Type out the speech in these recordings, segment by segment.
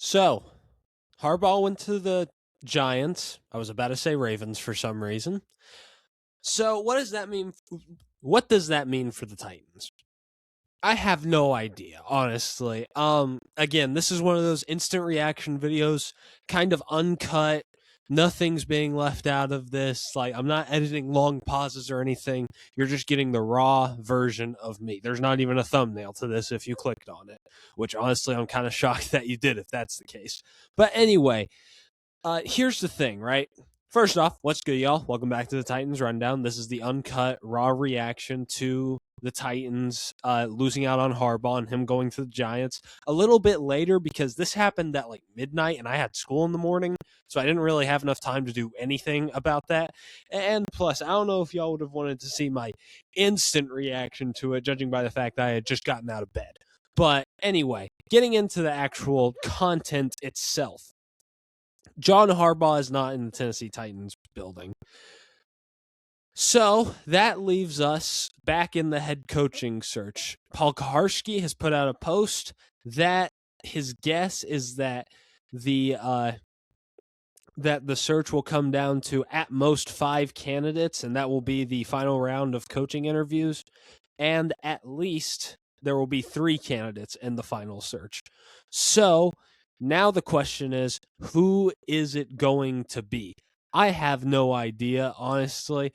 So, Harbaugh went to the Giants. I was about to say Ravens for some reason. So, what does that mean? What does that mean for the Titans? I have no idea, honestly. Again, this is one of those instant reaction videos, kind of uncut. Nothing's being left out of this. Like, I'm not editing long pauses or anything. You're just getting the raw version of me. There's not even a thumbnail to this if you clicked on it, which honestly, I'm kind of shocked that you did if that's the case. But anyway, here's the thing, right? First off, what's good, y'all? Welcome back to the Titans Rundown. This is the uncut, raw reaction to the Titans losing out on Harbaugh and him going to the Giants a little bit later because this happened at like midnight and I had school in the morning, so I didn't really have enough time to do anything about that. And plus, I don't know if y'all would have wanted to see my instant reaction to it, judging by the fact that I had just gotten out of bed. But anyway, getting into the actual content itself. John Harbaugh is not in the Tennessee Titans building. So that leaves us back in the head coaching search. Paul Kaharski has put out a post that his guess is that the search will come down to at most 5 candidates, and that will be the final round of coaching interviews, and at least there will be 3 candidates in the final search. So now the question is, who is it going to be? I have no idea, honestly.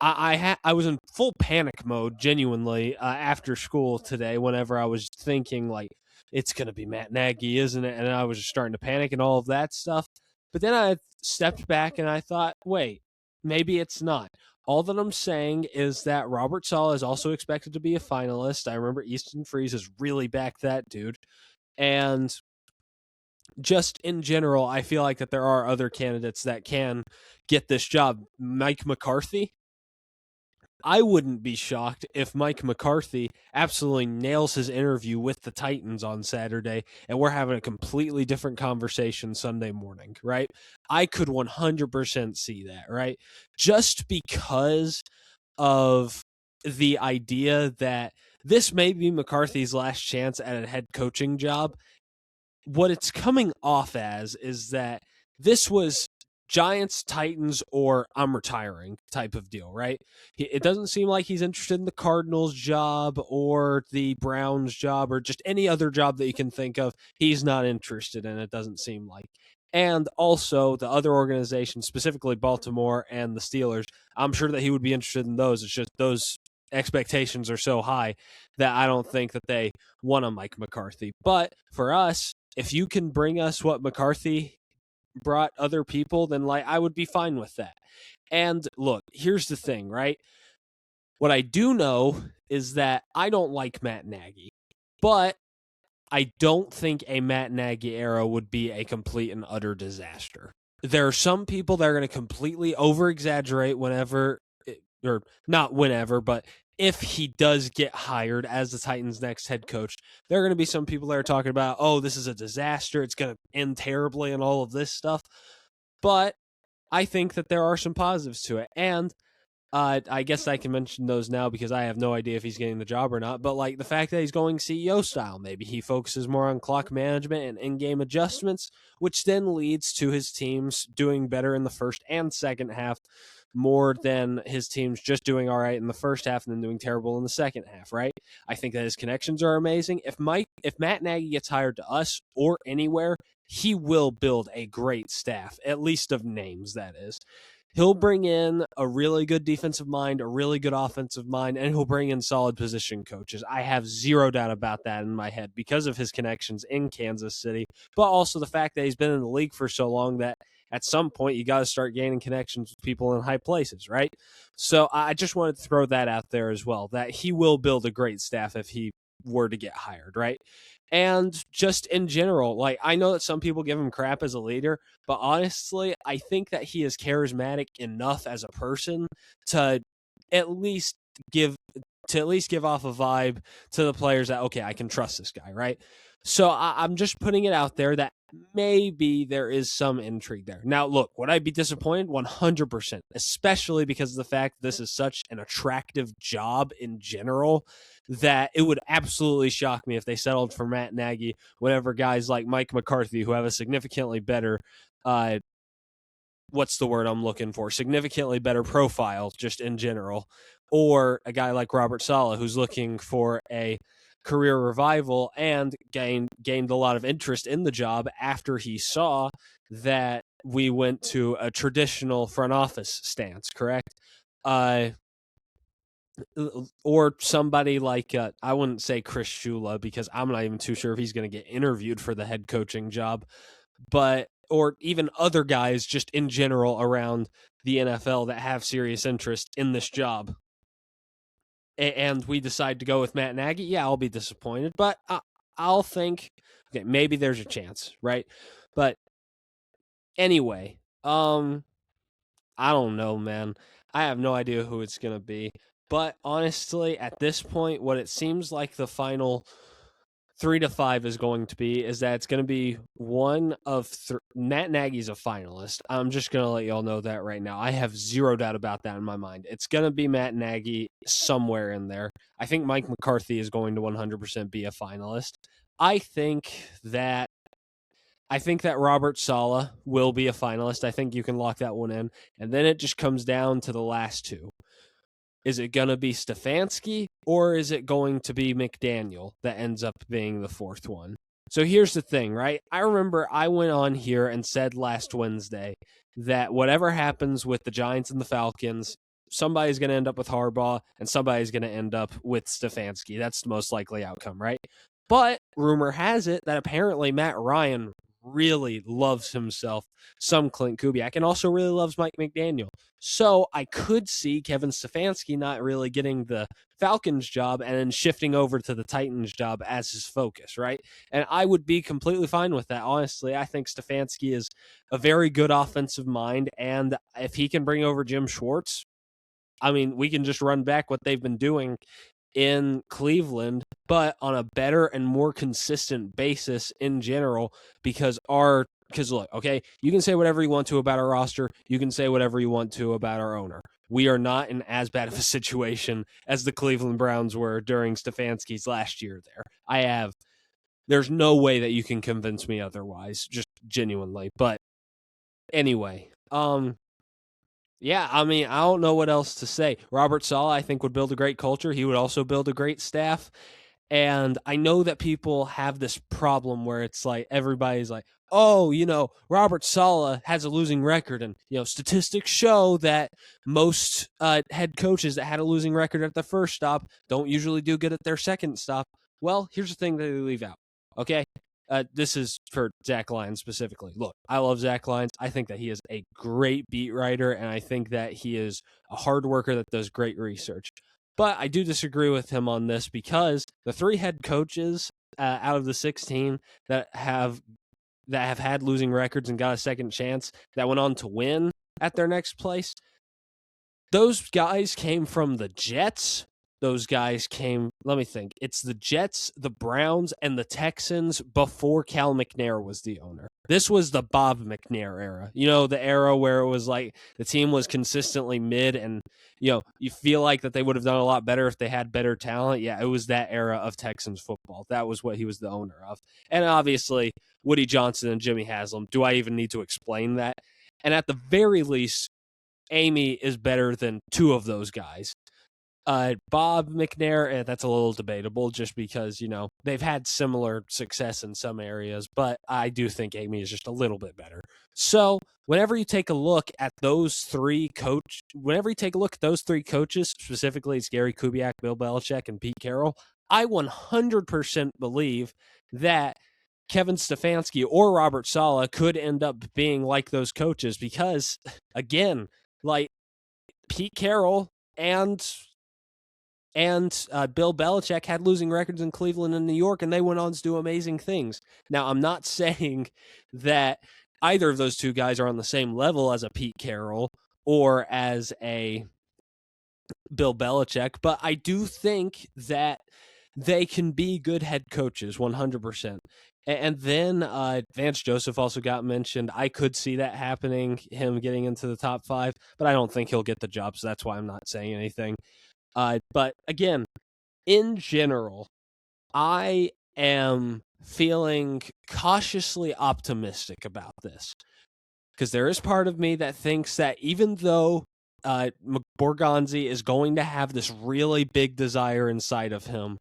I was in full panic mode, genuinely, after school today. Whenever I was thinking like it's gonna be Matt Nagy, isn't it? And I was just starting to panic and all of that stuff. But then I stepped back and I thought, wait, maybe it's not. All that I'm saying is that Robert Saleh is also expected to be a finalist. I remember Easton Freeze has really backed that dude, and just in general, I feel like that there are other candidates that can get this job. Mike McCarthy. I wouldn't be shocked if Mike McCarthy absolutely nails his interview with the Titans on Saturday and we're having a completely different conversation Sunday morning, right? I could 100% see that, right? Just because of the idea that this may be McCarthy's last chance at a head coaching job. What it's coming off as is that this was Giants, Titans, or I'm retiring type of deal, right? It doesn't seem like he's interested in the Cardinals job or the Browns job or just any other job that you can think of. He's not interested in it, doesn't seem like. And also the other organizations, specifically Baltimore and the Steelers, I'm sure that he would be interested in those. It's just those expectations are so high that I don't think that they want a Mike McCarthy. But for us, if you can bring us what McCarthy brought other people, then like I would be fine with that. And look, here's the thing, right? What I do know is that I don't like Matt Nagy, but I don't think a Matt Nagy era would be a complete and utter disaster. There are some people that are going to completely over-exaggerate whenever, or not whenever, but if he does get hired as the Titans' next head coach, there are going to be some people that are talking about, oh, this is a disaster, it's going to end terribly and all of this stuff. But I think that there are some positives to it. And I guess I can mention those now because I have no idea if he's getting the job or not. But like the fact that he's going CEO style, maybe he focuses more on clock management and in-game adjustments, which then leads to his teams doing better in the first and second half more than his teams just doing all right in the first half and then doing terrible in the second half, right? I think that his connections are amazing. If Matt Nagy gets hired to us or anywhere, he will build a great staff, at least of names, that is. He'll bring in a really good defensive mind, a really good offensive mind, and he'll bring in solid position coaches. I have zero doubt about that in my head because of his connections in Kansas City, but also the fact that he's been in the league for so long that at some point you got to start gaining connections with people in high places, right? So I just wanted to throw that out there as well, that he will build a great staff if he were to get hired, right? And just in general, like I know that some people give him crap as a leader, but honestly, I think that he is charismatic enough as a person to at least give off a vibe to the players that, okay, I can trust this guy, right? So I'm just putting it out there that maybe there is some intrigue there. Now, look, would I be disappointed? 100%, especially because of the fact this is such an attractive job in general that it would absolutely shock me if they settled for Matt Nagy whenever guys like Mike McCarthy, who have a significantly better what's the word I'm looking for? Significantly better profile just in general, or a guy like Robert Saleh who's looking for a career revival and gained a lot of interest in the job after he saw that we went to a traditional front office stance, correct? Or somebody like I wouldn't say Chris Shula because I'm not even too sure if he's going to get interviewed for the head coaching job, but or even other guys just in general around the NFL that have serious interest in this job. And we decide to go with Matt Nagy, yeah, I'll be disappointed, but I'll think, okay, maybe there's a chance, right? But anyway, I don't know, man. I have no idea who it's going to be. But honestly, at this point, what it seems like the final 3 to 5 is going to be is that it's going to be one of Matt Nagy's a finalist. I'm just going to let y'all know that right now. I have zero doubt about that in my mind. It's going to be Matt Nagy somewhere in there. I think Mike McCarthy is going to 100% be a finalist. I think that Robert Saleh will be a finalist. I think you can lock that one in. And then it just comes down to the last two. Is it going to be Stefanski or is it going to be McDaniel that ends up being the fourth one? So here's the thing, right? I remember I went on here and said last Wednesday that whatever happens with the Giants and the Falcons, somebody's going to end up with Harbaugh and somebody's going to end up with Stefanski. That's the most likely outcome, right? But rumor has it that apparently Matt Ryan really loves himself some Clint Kubiak and also really loves Mike McDaniel. So I could see Kevin Stefanski not really getting the Falcons job and then shifting over to the Titans job as his focus, right? And I would be completely fine with that. Honestly, I think Stefanski is a very good offensive mind. And if he can bring over Jim Schwartz, I mean, we can just run back what they've been doing in Cleveland, but on a better and more consistent basis in general, because look, okay, you can say whatever you want to about our roster. You can say whatever you want to about our owner. We are not in as bad of a situation as the Cleveland Browns were during Stefanski's last year there. There's no way that you can convince me otherwise, just genuinely. But anyway, yeah, I mean, I don't know what else to say. Robert Saleh, I think, would build a great culture. He would also build a great staff. And I know that people have this problem where it's like everybody's like, oh, Robert Saleh has a losing record. And, statistics show that most head coaches that had a losing record at the first stop don't usually do good at their second stop. Well, here's the thing that they leave out. Okay. This is for Zach Lyons specifically. Look, I love Zach Lyons. I think that he is a great beat writer, and I think that he is a hard worker that does great research. But I do disagree with him on this because the 3 head coaches out of the 16 that have had losing records and got a second chance that went on to win at their next place, those guys came from the Jets. Those guys came, let me think. It's the Jets, the Browns, and the Texans before Cal McNair was the owner. This was the Bob McNair era. The era where it was like the team was consistently mid and, you feel like that they would have done a lot better if they had better talent. Yeah, it was that era of Texans football. That was what he was the owner of. And obviously, Woody Johnson and Jimmy Haslam. Do I even need to explain that? And at the very least, Amy is better than 2 of those guys. Bob McNair, that's a little debatable just because, they've had similar success in some areas, but I do think Amy is just a little bit better. So whenever you take a look at those 3 coaches, specifically it's Gary Kubiak, Bill Belichick, and Pete Carroll, I 100% believe that Kevin Stefanski or Robert Saleh could end up being like those coaches because, again, like Pete Carroll and Bill Belichick had losing records in Cleveland and New York, and they went on to do amazing things. Now, I'm not saying that either of those 2 guys are on the same level as a Pete Carroll or as a Bill Belichick, but I do think that they can be good head coaches 100%. And then Vance Joseph also got mentioned. I could see that happening, him getting into the top 5, but I don't think he'll get the job, so that's why I'm not saying anything. But again, in general, I am feeling cautiously optimistic about this, because there is part of me that thinks that even though Borgonzi is going to have this really big desire inside of him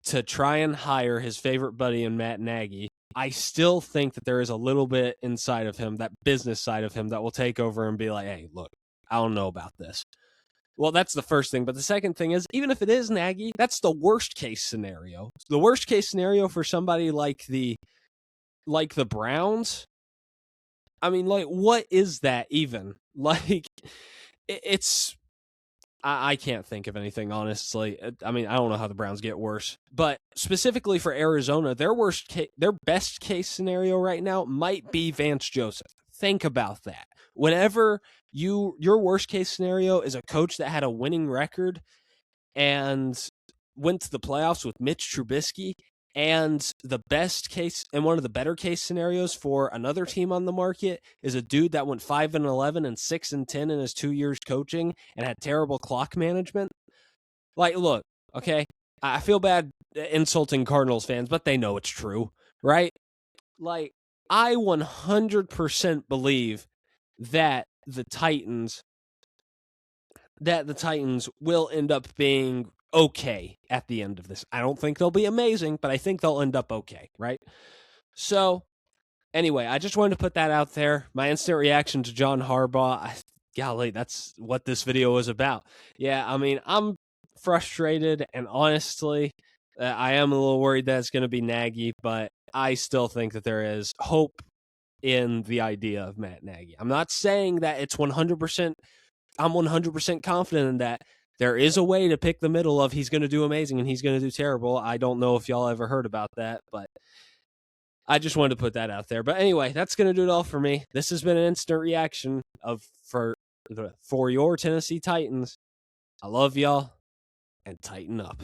to try and hire his favorite buddy in Matt Nagy, I still think that there is a little bit inside of him, that business side of him, that will take over and be like, hey, look, I don't know about this. Well, that's the first thing. But the second thing is, even if it is Nagy, that's the worst case scenario. The worst case scenario for somebody like the Browns. I mean, like, what is that even? Like, it's I can't think of anything, honestly. I mean, I don't know how the Browns get worse, but specifically for Arizona, their best case scenario right now might be Vance Joseph. Think about that. Whenever your worst case scenario is a coach that had a winning record and went to the playoffs with Mitch Trubisky, and the best case and one of the better case scenarios for another team on the market is a dude that went 5-11 and 6-10 in his 2 years coaching and had terrible clock management. Like, look, okay, I feel bad insulting Cardinals fans, but they know it's true, right? Like, I 100% believe that the Titans will end up being okay at the end of this. I don't think they'll be amazing, but I think they'll end up okay, right? So, anyway, I just wanted to put that out there. My instant reaction to John Harbaugh, golly, that's what this video was about. Yeah, I mean, I'm frustrated, and honestly, I am a little worried that it's going to be Nagy, but I still think that there is hope in the idea of Matt Nagy. I'm not saying that it's 100%. I'm 100% confident in that. There is a way to pick the middle of he's going to do amazing and he's going to do terrible. I don't know if y'all ever heard about that, but I just wanted to put that out there. But anyway, that's going to do it all for me. This has been an instant reaction for your Tennessee Titans. I love y'all, and tighten up.